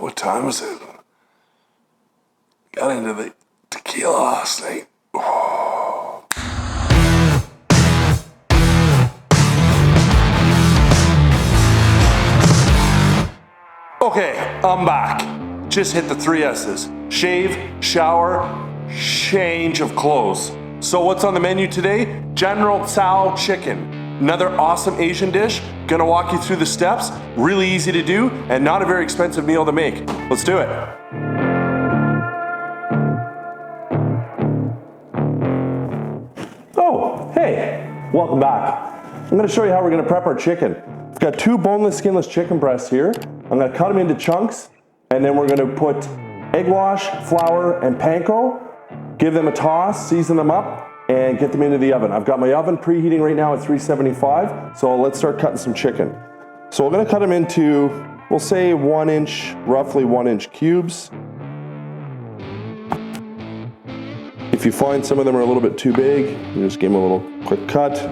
What time is it? Got into the tequila last night. Oh. Okay, I'm back. Just hit the 3 S's. Shave, shower, change of clothes. So what's on the menu today? General Tso Chicken. Another awesome Asian dish. Gonna walk you through the steps. Really easy to do and not a very expensive meal to make. Let's do it. Oh, hey, welcome back. I'm gonna show you how we're gonna prep our chicken. I've got 2 boneless, skinless chicken breasts here. I'm gonna cut them into chunks, and then we're gonna put egg wash, flour, and panko, give them a toss, season them up, and get them into the oven. I've got my oven preheating right now at 375, so let's start cutting some chicken. So we're gonna cut them into, we'll say roughly 1 inch cubes. If you find some of them are a little bit too big, you just give them a little quick cut.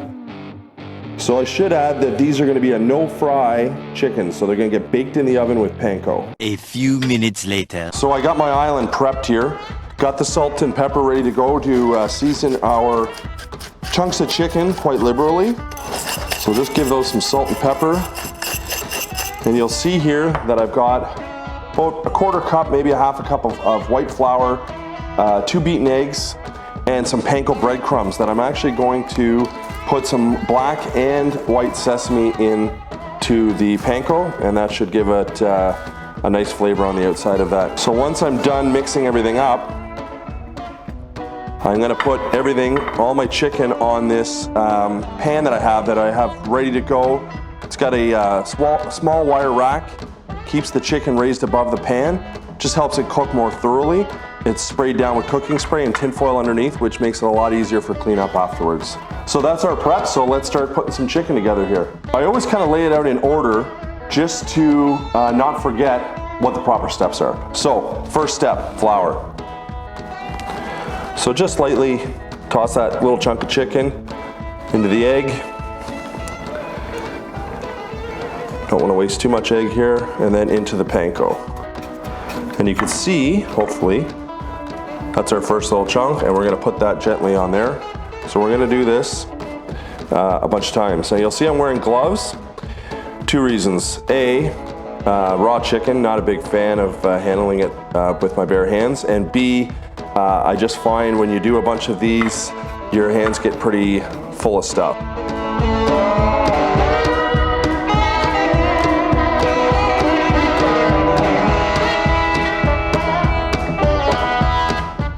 So I should add that these are gonna be a no-fry chicken, so they're gonna get baked in the oven with panko. A few minutes later. So I got my island prepped here. Got the salt and pepper ready to go to season our chunks of chicken quite liberally. So just give those some salt and pepper. And you'll see here that I've got about a 1/4 cup, maybe a 1/2 cup of white flour, 2 beaten eggs, and some panko breadcrumbs that I'm actually going to put some black and white sesame into the panko, and that should give it a nice flavor on the outside of that. So once I'm done mixing everything up, I'm gonna put everything, all my chicken on this pan that I have ready to go. It's got a small wire rack, keeps the chicken raised above the pan, just helps it cook more thoroughly. It's sprayed down with cooking spray and tin foil underneath, which makes it a lot easier for cleanup afterwards. So that's our prep, so let's start putting some chicken together here. I always kind of lay it out in order just to not forget what the proper steps are. So first step, flour. So just lightly toss that little chunk of chicken into the egg. Don't want to waste too much egg here, and then into the panko. And you can see, hopefully, that's our first little chunk, and we're gonna put that gently on there. So we're gonna do this a bunch of times. Now you'll see I'm wearing gloves. 2 reasons. A, raw chicken, not a big fan of handling it with my bare hands. And B, I just find when you do a bunch of these, your hands get pretty full of stuff.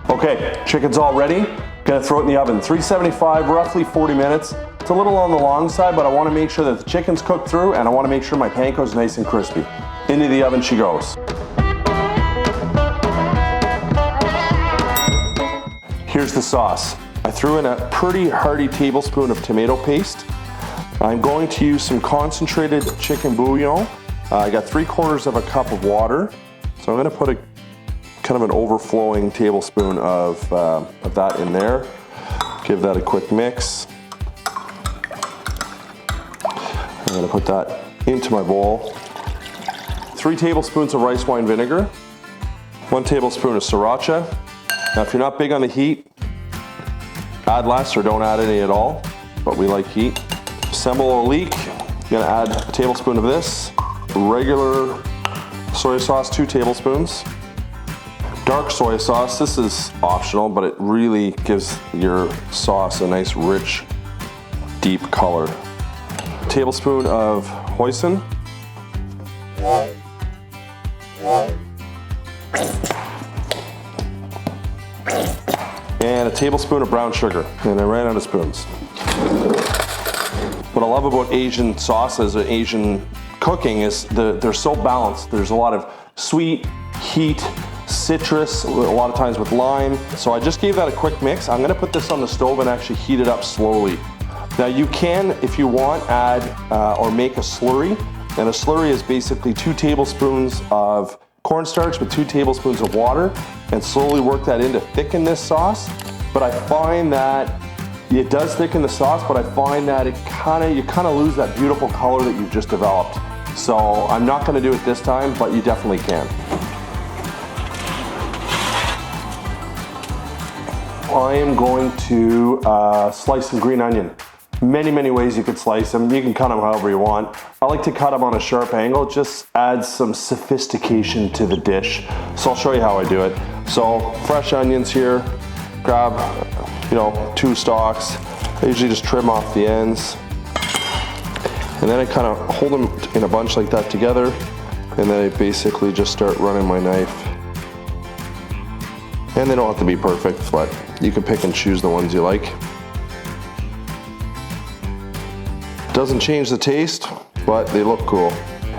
Okay, chicken's all ready. Gonna throw it in the oven. 375, roughly 40 minutes. It's a little on the long side, but I wanna make sure that the chicken's cooked through, and I wanna make sure my panko's nice and crispy. Into the oven she goes. Here's the sauce. I threw in a pretty hearty tablespoon of tomato paste. I'm going to use some concentrated chicken bouillon. I got 3/4 cup of water. So I'm gonna put a kind of an overflowing tablespoon of that in there. Give that a quick mix. I'm gonna put that into my bowl. 3 tablespoons of rice wine vinegar. 1 tablespoon of sriracha. Now if you're not big on the heat, add less or don't add any at all, but we like heat. Sembol olik, I'm gonna add a tablespoon of this. Regular soy sauce, 2 tablespoons. Dark soy sauce, this is optional, but it really gives your sauce a nice, rich, deep color. A tablespoon of hoisin. And a tablespoon of brown sugar. And I ran out of spoons. What I love about Asian sauces or Asian cooking is they're so balanced. There's a lot of sweet, heat, citrus, a lot of times with lime. So I just gave that a quick mix. I'm gonna put this on the stove and actually heat it up slowly. Now you can, if you want, add or make a slurry. And a slurry is basically 2 tablespoons of cornstarch with 2 tablespoons of water, and slowly work that in to thicken this sauce. But I find that it does thicken the sauce, but I find that you kind of lose that beautiful color that you've just developed. So I'm not gonna do it this time, but you definitely can. I am going to slice some green onion. Many ways you could slice them. You can cut them however you want. I like to cut them on a sharp angle. It just adds some sophistication to the dish. So I'll show you how I do it. So fresh onions here. Grab, 2 stalks. I usually just trim off the ends. And then I kind of hold them in a bunch like that together. And then I basically just start running my knife. And they don't have to be perfect, but you can pick and choose the ones you like. Doesn't change the taste, but they look cool.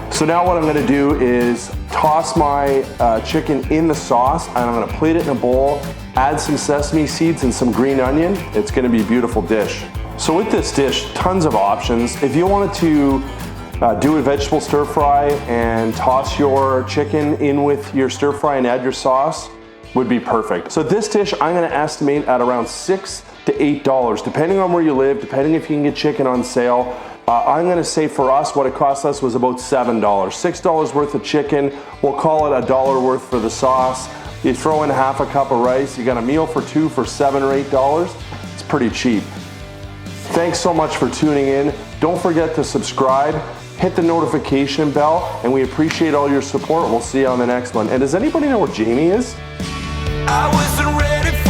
So now what I'm gonna do is toss my chicken in the sauce, and I'm gonna plate it in a bowl, add some sesame seeds and some green onion. It's gonna be a beautiful dish. So with this dish, tons of options. If you wanted to do a vegetable stir fry and toss your chicken in with your stir fry and add your sauce, would be perfect. So this dish I'm gonna estimate at around $6 to $8, depending on where you live, depending if you can get chicken on sale. I'm gonna say for us, what it cost us was about $7. $6 worth of chicken, we'll call it $1 worth for the sauce. You throw in half a cup of rice, you got a meal for 2 for $7 or $8. It's pretty cheap. Thanks so much for tuning in. Don't forget to subscribe, hit the notification bell, and we appreciate all your support. We'll see you on the next one. And does anybody know where Jamie is? I wasn't ready